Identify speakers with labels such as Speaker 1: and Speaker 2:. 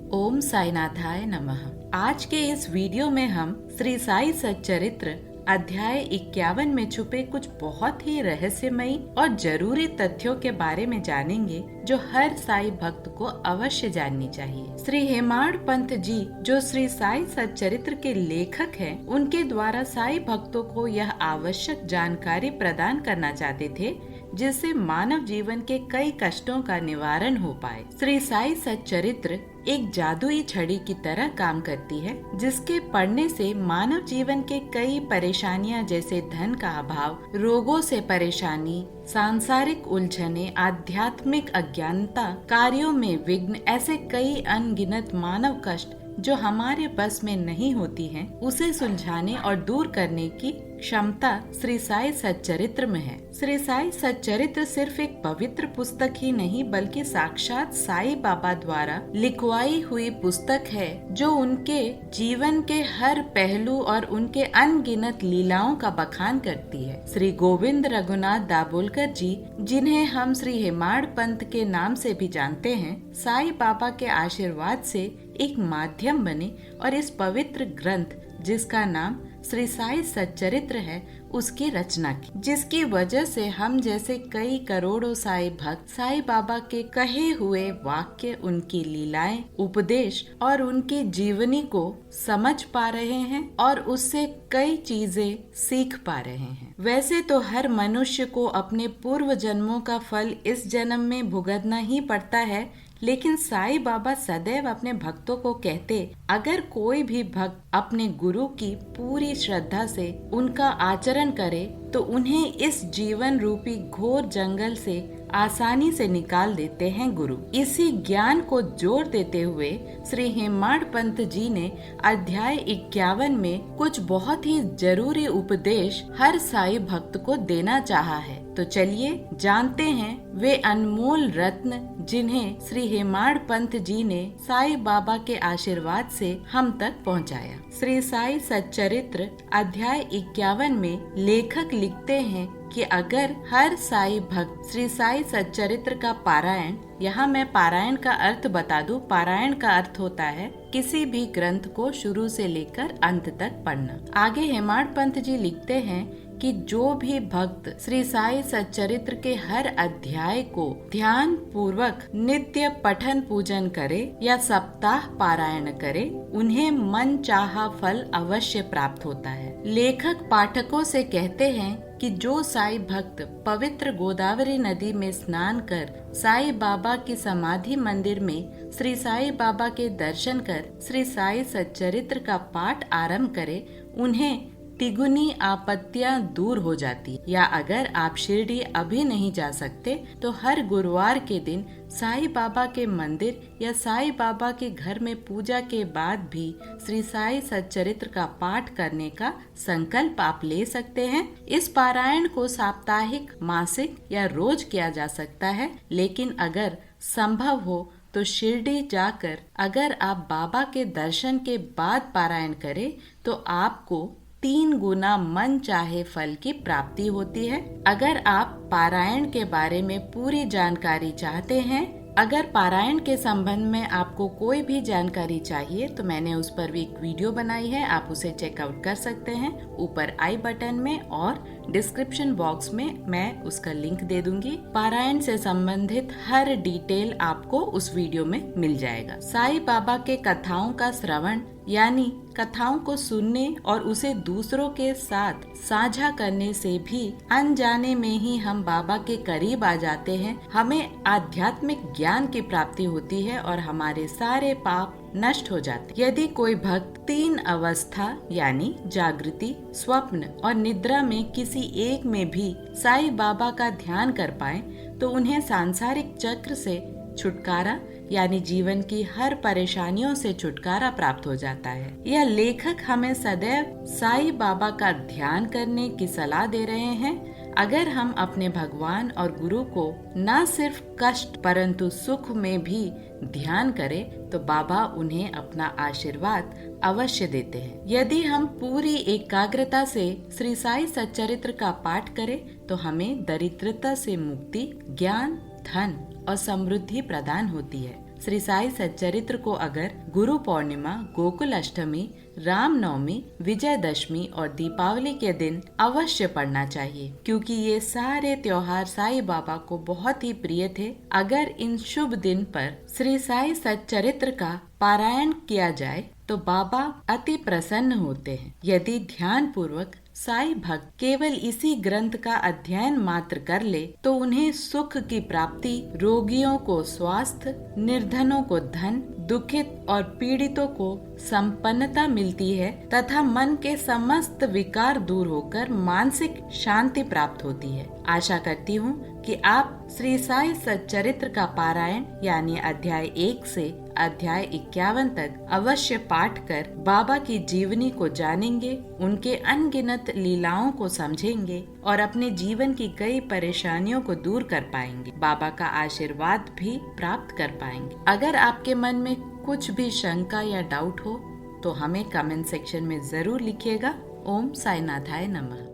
Speaker 1: ओम साईनाथाय नमः। आज के इस वीडियो में हम श्री साई सच्चरित्र अध्याय 51 में छुपे कुछ बहुत ही रहस्यमयी और जरूरी तथ्यों के बारे में जानेंगे जो हर साई भक्त को अवश्य जाननी चाहिए। श्री हेमाड़ पंत जी जो श्री साई सच्चरित्र के लेखक हैं, उनके द्वारा साई भक्तों को यह आवश्यक जानकारी प्रदान करना चाहते थे जिससे मानव जीवन के कई कष्टों का निवारण हो पाए। श्री साई सच्चरित्र एक जादुई छड़ी की तरह काम करती है, जिसके पढ़ने से मानव जीवन के कई परेशानियां जैसे धन का अभाव, रोगों से परेशानी, सांसारिक उलझने, आध्यात्मिक अज्ञानता, कार्यों में विघ्न, ऐसे कई अनगिनत मानव कष्ट जो हमारे बस में नहीं होती हैं, उसे सुलझाने और दूर करने की क्षमता श्री साई सच्चरित्र में है। श्री साई सच्चरित्र सिर्फ एक पवित्र पुस्तक ही नहीं बल्कि साक्षात साई बाबा द्वारा लिखवाई हुई पुस्तक है जो उनके जीवन के हर पहलू और उनके अनगिनत लीलाओं का बखान करती है। श्री गोविंद रघुनाथ दाभोलकर जी, जिन्हें हम श्री हेमाड़ पंत के नाम से भी जानते हैं, साई बाबा के आशीर्वाद से एक माध्यम बने और इस पवित्र ग्रंथ जिसका नाम श्री साई सच्चरित्र है उसकी रचना की, जिसकी वजह से हम जैसे कई करोड़ों साई भक्त साई बाबा के कहे हुए वाक्य, उनकी लीलाएं, उपदेश और उनकी जीवनी को समझ पा रहे हैं और उससे कई चीजें सीख पा रहे हैं। वैसे तो हर मनुष्य को अपने पूर्व जन्मों का फल इस जन्म में भुगतना ही पड़ता है, लेकिन साई बाबा सदैव अपने भक्तों को कहते, अगर कोई भी भक्त अपने गुरु की पूरी श्रद्धा से उनका आचरण करे तो उन्हें इस जीवन रूपी घोर जंगल से आसानी से निकाल देते हैं गुरु। इसी ज्ञान को जोड़ देते हुए श्री हेमाड़ पंत जी ने अध्याय 51 में कुछ बहुत ही जरूरी उपदेश हर साई भक्त को देना चाहा है। तो चलिए जानते हैं वे अनमोल रत्न जिन्हें श्री हेमाड़ पंत जी ने साई बाबा के आशीर्वाद से हम तक पहुंचाया। श्री साई सच्चरित्र अध्याय 51 में लेखक लिखते हैं कि अगर हर साई भक्त श्री साई सच्चरित्र का पारायण, यहाँ मैं पारायण का अर्थ बता दूं, पारायण का अर्थ होता है किसी भी ग्रंथ को शुरू से लेकर अंत तक पढ़ना। आगे हेमाड़ पंत जी लिखते हैं कि जो भी भक्त श्री साई सच्चरित्र के हर अध्याय को ध्यान पूर्वक नित्य पठन पूजन करे या सप्ताह पारायण करे, उन्हें मन चाहा फल अवश्य प्राप्त होता है। लेखक पाठकों से कहते हैं कि जो साई भक्त पवित्र गोदावरी नदी में स्नान कर साई बाबा की समाधि मंदिर में श्री साई बाबा के दर्शन कर श्री साई सच्चरित्र का पाठ आरंभ करे, उन्हें तिगुनी आपत्तियां दूर हो जाती। या अगर आप शिरडी अभी नहीं जा सकते तो हर गुरुवार के दिन साई बाबा के मंदिर या साई बाबा के घर में पूजा के बाद भी श्री साई सच्चरित्र का पाठ करने का संकल्प आप ले सकते हैं। इस पारायण को साप्ताहिक, मासिक या रोज किया जा सकता है, लेकिन अगर संभव हो तो शिरडी जाकर अगर आप बाबा के दर्शन के बाद पारायण करें तो आपको 3 गुना मन चाहे फल की प्राप्ति होती है। अगर आप पारायण के बारे में पूरी जानकारी चाहते हैं, अगर पारायण के संबंध में आपको कोई भी जानकारी चाहिए तो मैंने उस पर भी एक वीडियो बनाई है, आप उसे चेकआउट कर सकते हैं। ऊपर आई बटन में और डिस्क्रिप्शन बॉक्स में मैं उसका लिंक दे दूंगी। पारायण से संबंधित हर डिटेल आपको उस वीडियो में मिल जाएगा। साई बाबा के कथाओं का श्रवण यानी कथाओं को सुनने और उसे दूसरों के साथ साझा करने से भी अनजाने में ही हम बाबा के करीब आ जाते हैं। हमें आध्यात्मिक ज्ञान की प्राप्ति होती है और हमारे सारे पाप नष्ट हो जाते। यदि कोई भक्त 3 अवस्था यानी जागृति, स्वप्न और निद्रा में किसी एक में भी साई बाबा का ध्यान कर पाए तो उन्हें सांसारिक चक्र से छुटकारा यानी जीवन की हर परेशानियों से छुटकारा प्राप्त हो जाता है। यह लेखक हमें सदैव साई बाबा का ध्यान करने की सलाह दे रहे हैं। अगर हम अपने भगवान और गुरु को न सिर्फ कष्ट परंतु सुख में भी ध्यान करें तो बाबा उन्हें अपना आशीर्वाद अवश्य देते हैं। यदि हम पूरी एकाग्रता से श्री साई सच्चरित्र का पाठ करें तो हमें दरिद्रता से मुक्ति, ज्ञान, धन और समृद्धि प्रदान होती है। श्री साई सच्चरित्र को अगर गुरु पूर्णिमा, गोकुल अष्टमी, रामनवमी, विजयदशमी और दीपावली के दिन अवश्य पढ़ना चाहिए, क्योंकि ये सारे त्योहार साई बाबा को बहुत ही प्रिय थे। अगर इन शुभ दिन पर श्री साई सच्चरित्र का पारायण किया जाए तो बाबा अति प्रसन्न होते हैं। यदि ध्यान पूर्वक साई भक्त केवल इसी ग्रंथ का अध्ययन मात्र कर ले तो उन्हें सुख की प्राप्ति, रोगियों को स्वास्थ्य, निर्धनों को धन, दुखित और पीड़ितों को संपन्नता मिलती है तथा मन के समस्त विकार दूर होकर मानसिक शांति प्राप्त होती है। आशा करती हूँ कि आप श्री साई सच्चरित्र का पारायण यानी अध्याय 1 से अध्याय 51 तक अवश्य पाठ कर बाबा की जीवनी को जानेंगे, उनके अनगिनत लीलाओं को समझेंगे और अपने जीवन की कई परेशानियों को दूर कर पाएंगे। बाबा का आशीर्वाद भी प्राप्त कर पाएंगे। अगर आपके मन में कुछ भी शंका या डाउट हो तो हमें कमेंट सेक्शन में जरूर लिखिएगा। ओम साईनाथाय नमः।